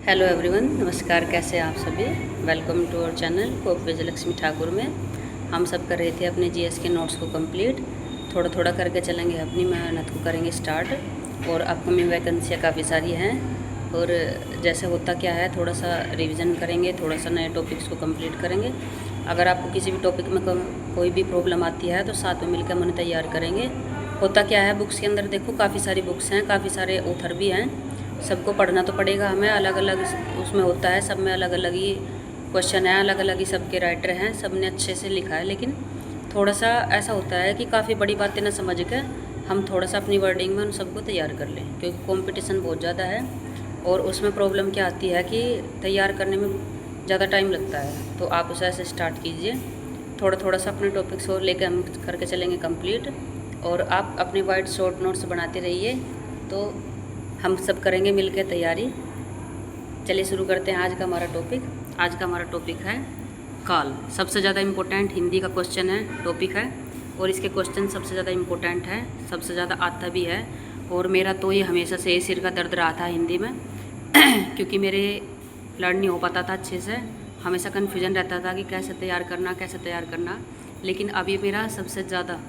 Hello everyone, नमस्कार। कैसे हैं आप सभी। वेलकम टू आवर चैनल कोप विजयलक्ष्मी ठाकुर में हम सब कर रहे थे अपने जीएस के नोट्स को कंप्लीट। थोड़ा थोड़ा करके चलेंगे, अपनी मेहनत को करेंगे स्टार्ट। और अपकमिंग वैकेंसियाँ काफ़ी सारी हैं और जैसे होता क्या है, थोड़ा सा रिवीजन करेंगे, थोड़ा सा नए टॉपिक्स को कंप्लीट करेंगे। अगर आपको किसी भी टॉपिक में कोई भी प्रॉब्लम आती है तो साथ में मिलकर मन तैयार करेंगे। होता क्या है, बुक्स के अंदर देखो काफ़ी सारी बुक्स हैं, काफ़ी सारे ऑथर भी हैं, सबको पढ़ना तो पड़ेगा हमें। अलग अलग उसमें होता है, सब में अलग अलग ही क्वेश्चन है, अलग अलग ही सबके राइटर हैं, सब ने अच्छे से लिखा है। लेकिन थोड़ा सा ऐसा होता है कि काफ़ी बड़ी बातें ना समझ के हम थोड़ा सा अपनी वर्डिंग में उन सबको तैयार कर लें, क्योंकि कंपटीशन बहुत ज़्यादा है। और उसमें प्रॉब्लम क्या आती है कि तैयार करने में ज़्यादा टाइम लगता है। तो आप उसे ऐसे स्टार्ट कीजिए, थोड़ा थोड़ा सा अपने टॉपिक्स को लेकर हम करके चलेंगे कंप्लीट। और आप अपने वाइट शॉर्ट नोट्स बनाते रहिए, तो हम सब करेंगे मिलकर तैयारी। चलिए शुरू करते हैं आज का हमारा टॉपिक। आज का हमारा टॉपिक है काल। सबसे ज़्यादा इम्पोर्टेंट हिंदी का क्वेश्चन है, टॉपिक है, और इसके क्वेश्चन सबसे ज़्यादा इम्पोर्टेंट है, सबसे ज़्यादा आता भी है। और मेरा तो ये हमेशा से ये सिर का दर्द रहा था हिंदी में क्योंकि मेरे लर्न नहीं हो पाता था अच्छे से, हमेशा कन्फ्यूजन रहता था कि कैसे तैयार करना, कैसे तैयार करना। लेकिन अब ये मेरा सबसे ज़्यादा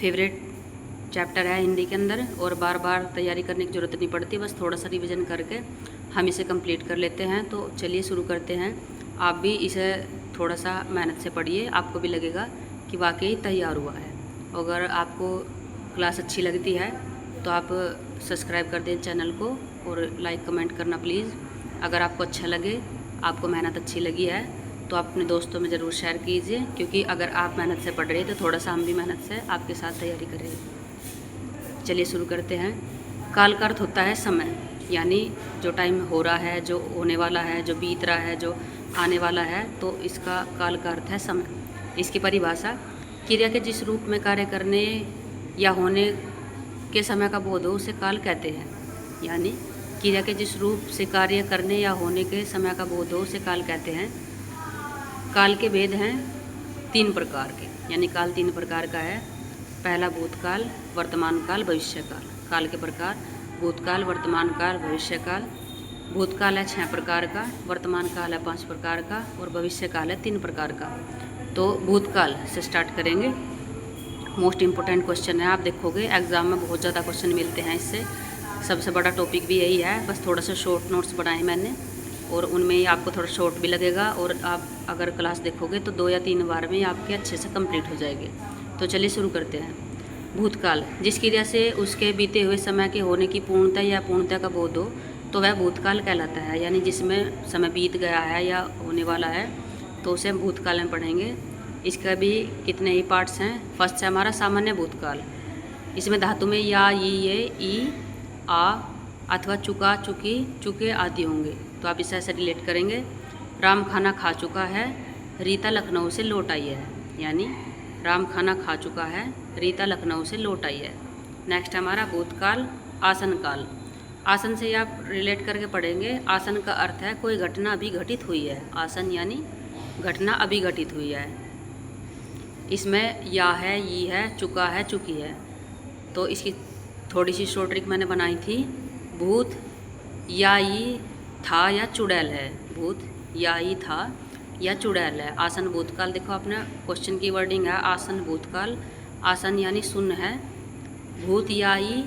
फेवरेट चैप्टर है हिंदी के अंदर, और बार बार तैयारी करने की ज़रूरत नहीं पड़ती, बस थोड़ा सा रिवीजन करके हम इसे कंप्लीट कर लेते हैं। तो चलिए शुरू करते हैं। आप भी इसे थोड़ा सा मेहनत से पढ़िए, आपको भी लगेगा कि वाकई तैयार हुआ है। अगर आपको क्लास अच्छी लगती है तो आप सब्सक्राइब कर दें चैनल को, और लाइक कमेंट करना प्लीज़। अगर आपको अच्छा लगे, आपको मेहनत अच्छी लगी है, तो आप अपने दोस्तों में ज़रूर शेयर कीजिए, क्योंकि अगर आप मेहनत से पढ़ रहे हैं तो थोड़ा सा हम भी मेहनत से आपके साथ तैयारी करेंगे। चलिए शुरू करते हैं। काल का अर्थ होता है समय, यानी जो टाइम हो रहा है, जो होने वाला है, जो बीत रहा है, जो आने वाला है, तो इसका काल का अर्थ है समय। इसकी परिभाषा, क्रिया के जिस रूप में कार्य करने या होने के समय का बोध हो उसे काल कहते हैं। यानी क्रिया के जिस रूप से कार्य करने या होने के समय का बोध हो उसे काल कहते हैं। काल के भेद हैं 3 प्रकार के, यानी काल 3 प्रकार का है। पहला भूतकाल, वर्तमान काल, भविष्य काल। काल के प्रकार, भूतकाल, वर्तमान काल, भविष्य काल। भूतकाल है 6 प्रकार का, वर्तमान काल है 5 प्रकार का, और भविष्य काल है 3 प्रकार का। तो भूतकाल से स्टार्ट करेंगे। मोस्ट इम्पोर्टेंट क्वेश्चन है, आप देखोगे एग्जाम में बहुत ज़्यादा क्वेश्चन मिलते हैं इससे। सबसे बड़ा टॉपिक भी यही है, बस थोड़ा सा शॉर्ट नोट्स बनाए मैंने, और उनमें ही आपको थोड़ा शॉर्ट भी लगेगा। और आप अगर क्लास देखोगे तो 2 या 3 बार में आपके अच्छे से कंप्लीट हो जाएंगे। तो चलिए शुरू करते हैं। भूतकाल, जिस क्रिया से उसके बीते हुए समय के होने की पूर्णता या पूर्णता का बोध हो तो वह भूतकाल कहलाता है। यानी जिसमें समय बीत गया है या होने वाला है तो उसे हम भूतकाल में पढ़ेंगे। इसका भी कितने ही पार्ट्स हैं। फर्स्ट है हमारा सामान्य भूतकाल। इसमें धातु में या, ये, ई, आ अथवा चुका, चुकी, चुके आदि होंगे, तो आप इसे ऐसे रिलेट करेंगे। राम खाना खा चुका है, रीता लखनऊ से लौट आई है। यानी राम खाना खा चुका है, रीता लखनऊ से लौट आई है। नेक्स्ट हमारा भूतकाल, आसन काल। आसन से आप रिलेट करके पढ़ेंगे। आसन का अर्थ है कोई घटना अभी घटित हुई है। आसन यानी घटना अभी घटित हुई है। इसमें या है, ये है, चुका है, चुकी है। तो इसकी थोड़ी सी शॉर्ट ट्रिक मैंने बनाई थी। भूत या ई था या चुड़ैल है। भूत या ई था या चुड़ैल है। आसन भूतकाल, देखो अपने क्वेश्चन की वर्डिंग है आसन भूतकाल। आसन यानी शून्य है, भूत या ई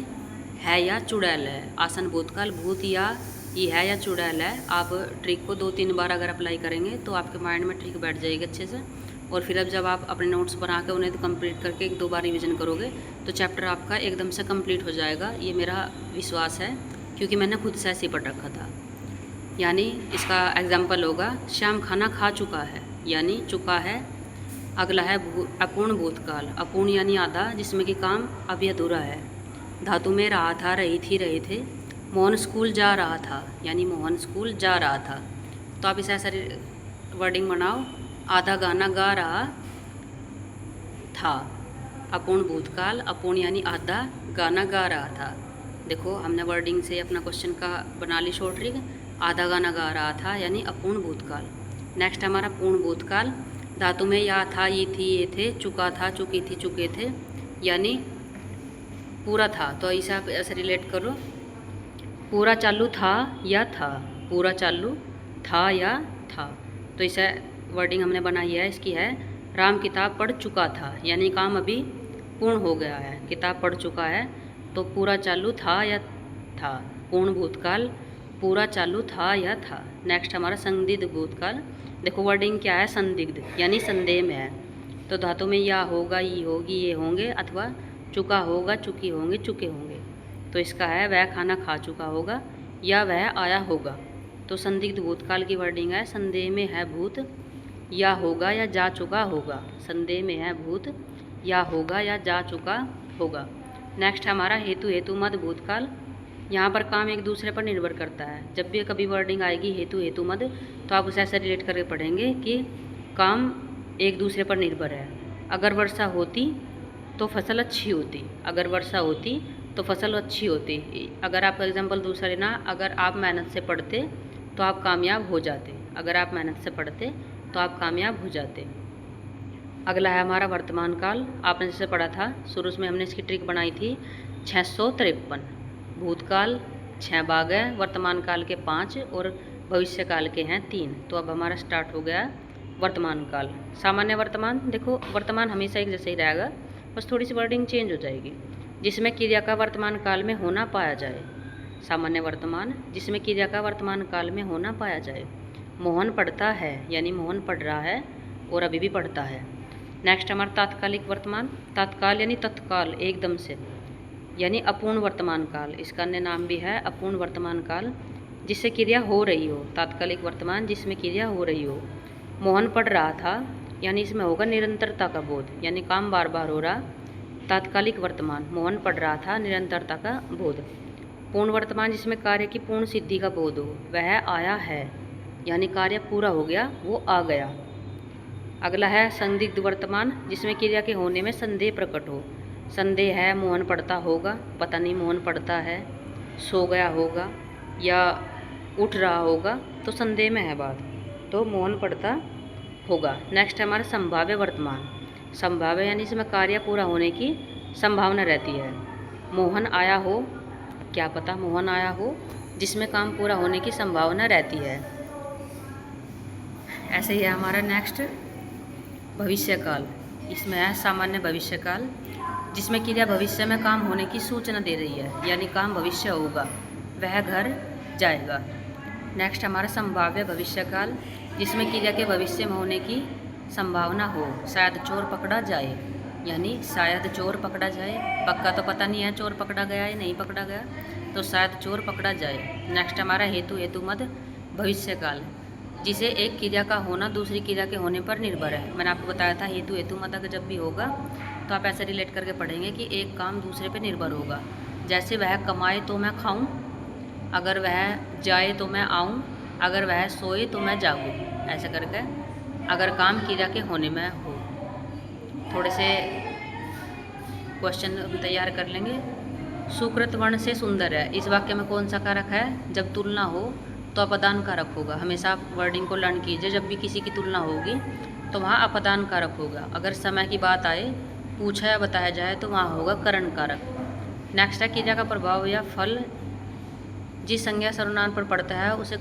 है या चुड़ैल है। आसन भूतकाल, भूत या ई है या चुड़ैल है। आप ट्रिक को 2-3 बार अगर अप्लाई करेंगे तो आपके माइंड में ट्रिक बैठ जाएगी अच्छे से। और फिर अब जब आप अपने नोट्स बना के उन्हें कंप्लीट करके 1-2 बार रिवीजन करोगे तो चैप्टर आपका एकदम से कंप्लीट हो जाएगा। ये मेरा विश्वास है, क्योंकि मैंने खुद से ऐसे ही पढ़ रखा था। यानी इसका एग्जाम्पल होगा, श्याम खाना खा चुका है, यानी चुका है। अगला है अपूर्ण भूतकाल। अपूर्ण यानी आधा, जिसमें कि काम अभी अधूरा है। धातु में रहा था, रही थी, रहे थे। मोहन स्कूल जा रहा था, यानी मोहन स्कूल जा रहा था। तो आप इसे ऐसा वर्डिंग बनाओ, आधा गाना गा रहा था। अपूर्ण भूतकाल, अपूर्ण यानी आधा, गाना गा रहा था। देखो हमने वर्डिंग से अपना क्वेश्चन का बना ली शॉर्ट ट्रिक। आधा गाना गा रहा था यानी अपूर्ण भूतकाल। नेक्स्ट हमारा पूर्ण भूतकाल। धातु में या था, ये थी, ये थे, चुका था, चुकी थी, चुके थे, यानी पूरा था। तो इसे आप ऐसे रिलेट करो, पूरा चालू था या था। पूरा चालू था या था। तो इसे वर्डिंग हमने बनाई है, इसकी है राम किताब पढ़ चुका था, यानी काम अभी पूर्ण हो गया है, किताब पढ़ चुका है। तो पूरा चालू था या था, पूर्ण भूतकाल, पूरा चालू था या था। नेक्स्ट हमारा संदिग्ध भूतकाल। देखो वर्डिंग क्या है, संदिग्ध यानी संदेह में है। तो धातु में या होगा, ये होगी, ये होंगे, अथवा चुका होगा, चुकी होंगे, चुके होंगे। तो इसका है वह खाना खा चुका होगा या वह आया होगा। तो संदिग्ध भूतकाल की वर्डिंग है संदेह में है भूत, या होगा या जा चुका होगा। संदेह में है भूत, या होगा या जा चुका होगा। नेक्स्ट हमारा हेतु हेतु मद भूतकाल। यहाँ पर काम एक दूसरे पर निर्भर करता है। जब भी कभी वर्डिंग आएगी हेतु हेतु मद, तो आप उसे ऐसे रिलेट करके पढ़ेंगे कि काम एक दूसरे पर निर्भर है। अगर वर्षा होती तो फसल अच्छी होती, अगर वर्षा होती तो फसल अच्छी होती। अगर आप एग्जाम्पल दूसरा लेना, अगर आप मेहनत से पढ़ते तो आप कामयाब हो जाते, अगर आप मेहनत से पढ़ते तो आप कामयाब हो जाते। अगला है हमारा वर्तमान काल। आपने जैसे पढ़ा था शुरू में, हमने इसकी ट्रिक बनाई थी 653। भूतकाल 6 भाग है, वर्तमान काल के 5 और भविष्य काल के हैं 3। तो अब हमारा स्टार्ट हो गया वर्तमान काल। सामान्य वर्तमान, देखो वर्तमान हमेशा एक जैसे ही रहेगा, बस थोड़ी सी वर्डिंग चेंज हो जाएगी। जिसमें क्रिया का वर्तमान काल में होना पाया जाए। सामान्य वर्तमान जिसमें क्रिया का वर्तमान काल में होना पाया जाए। मोहन पढ़ता है, यानी मोहन पढ़ रहा है और अभी भी पढ़ता है। नेक्स्ट हमारा तात्कालिक वर्तमान। तात्काल यानी तत्काल, एकदम से, यानी अपूर्ण वर्तमान काल। इसका अन्य नाम भी है अपूर्ण वर्तमान काल, जिससे क्रिया हो रही हो। तात्कालिक वर्तमान जिसमें क्रिया हो रही हो। मोहन पढ़ रहा था, यानी इसमें होगा निरंतरता का बोध, यानी काम बार बार हो रहा। तात्कालिक वर्तमान मोहन पढ़ रहा था, निरंतरता का बोध। पूर्ण वर्तमान जिसमें कार्य की पूर्ण सिद्धि का बोध हो। वह आया है, यानी कार्य पूरा हो गया, वो आ गया। अगला है संदिग्ध वर्तमान जिसमें क्रिया के होने में संदेह प्रकट हो। संदेह है मोहन पढ़ता होगा, पता नहीं मोहन पढ़ता है, सो गया होगा या उठ रहा होगा, तो संदेह में है बात, तो मोहन पढ़ता होगा। नेक्स्ट है हमारा संभाव्य वर्तमान। संभाव्य यानी इसमें कार्य पूरा होने की संभावना रहती है। मोहन आया हो, क्या पता मोहन आया हो, जिसमें काम पूरा होने की संभावना रहती है। ऐसे ही है हमारा नेक्स्ट भविष्यकाल। इसमें है सामान्य भविष्यकाल जिसमें क्रिया भविष्य में काम होने की सूचना दे रही है, यानी काम भविष्य होगा, वह घर जाएगा। नेक्स्ट हमारा संभाव्य भविष्यकाल जिसमें क्रिया के भविष्य में होने की संभावना हो। शायद चोर पकड़ा जाए, यानी शायद चोर पकड़ा जाए, पक्का तो पता नहीं है चोर पकड़ा गया या नहीं पकड़ा गया, तो शायद चोर पकड़ा जाए। नेक्स्ट हमारा हेतु हेतु मद भविष्यकाल जिसे एक क्रिया का होना दूसरी क्रिया के होने पर निर्भर है। मैंने आपको बताया था हेतु हेतु मद अगर जब भी होगा तो आप ऐसे रिलेट करके पढ़ेंगे कि एक काम दूसरे पे निर्भर होगा। जैसे वह कमाए तो मैं खाऊं, अगर वह जाए तो मैं आऊं, अगर वह सोए तो मैं जागूं, ऐसे करके अगर काम क्रिया के होने में हो। थोड़े से क्वेश्चन तैयार कर लेंगे। सुकृत वर्ण से सुंदर है, इस वाक्य में कौन सा कारक है? जब तुलना हो तो अपदान कारक होगा। हमेशा आप वर्डिंग को लर्न कीजिए, जब भी किसी की तुलना होगी तो वहाँ अपदान कारक होगा। अगर समय की बात आए, पूछा या बताया जाए तो वहाँ होगा करण कारक। नेक्स्ट है क्रिया का प्रभाव या फल जिस संज्ञा सर्वनाम पर पड़ता है उसे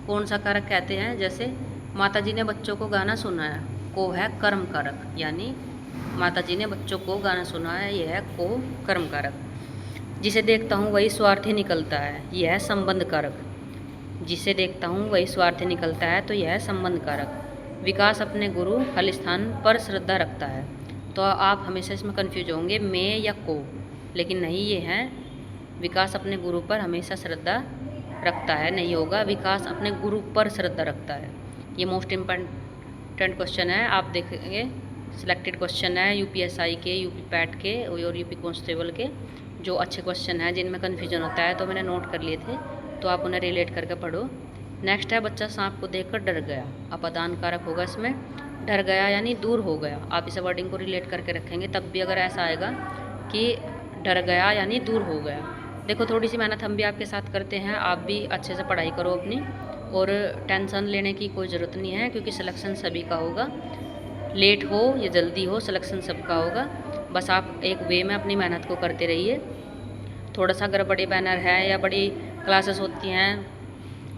कौन सा कारक कहते हैं? जैसे माताजी ने बच्चों को गाना सुनाया, को है कर्म कारक, यानी माताजी ने बच्चों को गाना सुनाया, यह है को कर्म कारक। जिसे देखता हूँ वही स्वार्थी निकलता है, यह है संबंध कारक। जिसे देखता हूँ वही स्वार्थी निकलता है, तो यह है संबंध कारक। विकास अपने गुरु फल स्थान पर श्रद्धा रखता है, तो आप हमेशा इसमें कंफ्यूज होंगे मैं या को, लेकिन नहीं, ये है विकास अपने गुरु पर हमेशा श्रद्धा रखता है, नहीं होगा विकास अपने गुरु पर श्रद्धा रखता है। ये मोस्ट इम्पॉर्टेंट क्वेश्चन है, आप देखेंगे सिलेक्टेड क्वेश्चन है यूपीएसआई के, यूपी पैट के और यूपी कांस्टेबल के, जो अच्छे क्वेश्चन हैं जिनमें कन्फ्यूजन होता है, तो मैंने नोट कर लिए थे, तो आप उन्हें रिलेट करके पढ़ो। नेक्स्ट है बच्चा सांप को देखकर डर गया, अपदान कारक होगा इसमें, डर गया यानी दूर हो गया। आप इस वर्डिंग को रिलेट करके रखेंगे, तब भी अगर ऐसा आएगा कि डर गया यानी दूर हो गया। देखो थोड़ी सी मेहनत हम भी आपके साथ करते हैं, आप भी अच्छे से पढ़ाई करो अपनी, और टेंशन लेने की कोई ज़रूरत नहीं है, क्योंकि सिलेक्शन सभी का होगा, लेट हो या जल्दी हो सिलेक्शन सबका होगा। बस आप एक वे में अपनी मेहनत को करते रहिए। थोड़ा सा अगर बड़े बैनर है या बड़ी क्लासेस होती हैं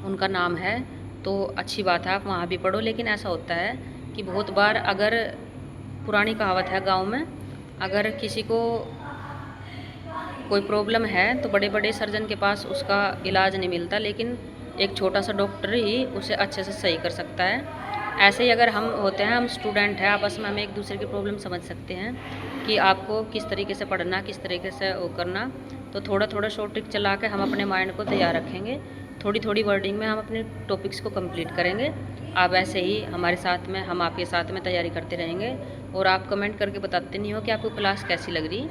उनका नाम है, तो अच्छी बात है, आप वहाँ भी पढ़ो। लेकिन ऐसा होता है कि बहुत बार, अगर पुरानी कहावत है गांव में, अगर किसी को कोई प्रॉब्लम है तो बड़े बड़े सर्जन के पास उसका इलाज नहीं मिलता, लेकिन एक छोटा सा डॉक्टर ही उसे अच्छे से सही कर सकता है। ऐसे ही अगर हम होते हैं, हम स्टूडेंट हैं, आपस में हम एक दूसरे की प्रॉब्लम समझ सकते हैं कि आपको किस तरीके से पढ़ना, किस तरीके से वो करना। तो थोड़ा थोड़ा शॉर्ट ट्रिक चला के हम अपने माइंड को तैयार रखेंगे, थोड़ी थोड़ी वर्डिंग में हम अपने टॉपिक्स को कंप्लीट करेंगे। आप ऐसे ही हमारे साथ में, हम आपके साथ में तैयारी करते रहेंगे। और आप कमेंट करके बताते नहीं हो कि आपको क्लास कैसी लग रही।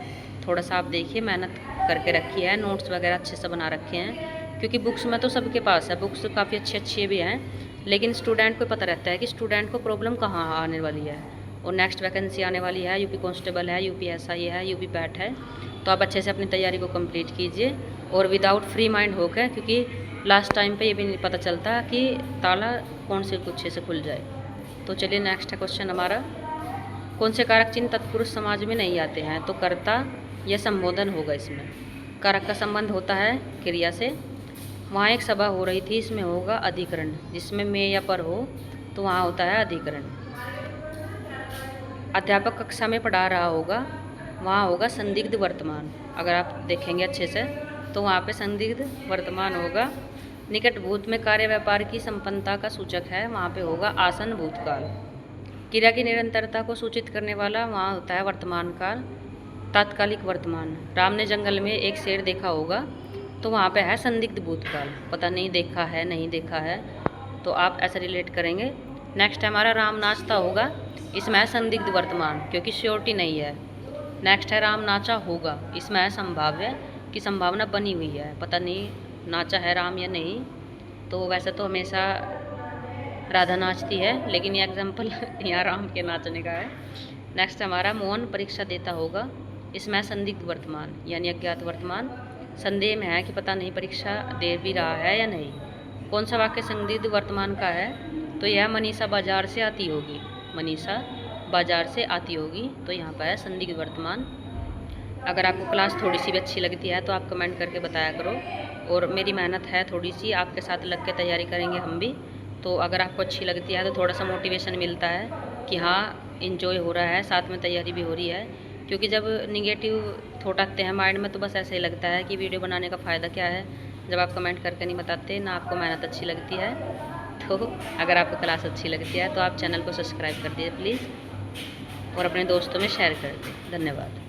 थोड़ा सा आप देखिए, मेहनत करके रखी है, नोट्स वगैरह अच्छे से बना रखे हैं, क्योंकि बुक्स में तो सबके पास है, बुक्स तो काफ़ी अच्छी अच्छी भी हैं, लेकिन स्टूडेंट को पता रहता है कि स्टूडेंट को प्रॉब्लम कहाँ आने वाली है। और नेक्स्ट वैकेंसी आने वाली है, यूपी कांस्टेबल है, यूपी एसआई है, यूपी पैट है। तो आप अच्छे से अपनी तैयारी को कंप्लीट कीजिए और विदाउट फ्री माइंड होकर, क्योंकि लास्ट टाइम पे ये भी नहीं पता चलता कि ताला कौन से गुच्छे से खुल जाए। तो चलिए नेक्स्ट है क्वेश्चन हमारा, कौन से कारक चिन्ह तत्पुरुष समाज में नहीं आते हैं? तो कर्ता या संबोधन होगा इसमें। कारक का संबंध होता है क्रिया से। वहाँ एक सभा हो रही थी, इसमें होगा अधिकरण, जिसमें में या पर हो तो वहाँ होता है अधिकरण। अध्यापक कक्षा में पढ़ा रहा होगा, वहाँ होगा संदिग्ध वर्तमान। अगर आप देखेंगे अच्छे से तो वहाँ पे संदिग्ध वर्तमान होगा। निकट भूत में कार्य व्यापार की संपन्नता का सूचक है, वहाँ पे होगा आसन भूतकाल। क्रिया की निरंतरता को सूचित करने वाला वहाँ होता है वर्तमान काल, तात्कालिक वर्तमान। राम ने जंगल में एक शेर देखा होगा, तो वहाँ पे है संदिग्ध भूतकाल, पता नहीं देखा है नहीं देखा है, तो आप ऐसा रिलेट करेंगे। नेक्स्ट है हमारा राम नाचता होगा, इसमें है संदिग्ध वर्तमान, क्योंकि श्योरिटी नहीं है। नेक्स्ट है राम नाचा होगा, इसमें है संभाव्य की संभावना बनी हुई है, पता नहीं नाचा है राम या नहीं। तो वैसे तो हमेशा राधा नाचती है, लेकिन ये एग्जाम्पल यहाँ राम के नाचने का है। नेक्स्ट हमारा मोहन परीक्षा देता होगा, इसमें संदिग्ध वर्तमान यानी अज्ञात वर्तमान। संदेह में है कि पता नहीं परीक्षा दे भी रहा है या नहीं। कौन सा वाक्य संदिग्ध वर्तमान का है? तो यह मनीषा बाजार से आती होगी, मनीषा बाजार से आती होगी, तो यहाँ पर है संदिग्ध वर्तमान। अगर आपको क्लास थोड़ी सी भी अच्छी लगती है तो आप कमेंट करके बताया करो। और मेरी मेहनत है थोड़ी सी, आपके साथ लग के तैयारी करेंगे हम भी। तो अगर आपको अच्छी लगती है तो थोड़ा सा मोटिवेशन मिलता है कि हाँ इन्जॉय हो रहा है, साथ में तैयारी भी हो रही है। क्योंकि जब निगेटिव थॉट आते हैं माइंड में तो बस ऐसे ही लगता है कि वीडियो बनाने का फ़ायदा क्या है, जब आप कमेंट करके नहीं बताते, ना आपको मेहनत अच्छी लगती है। तो अगर आपको क्लास अच्छी लगती है तो आप चैनल को सब्सक्राइब कर दीजिए प्लीज़, और अपने दोस्तों में शेयर कर दें। धन्यवाद।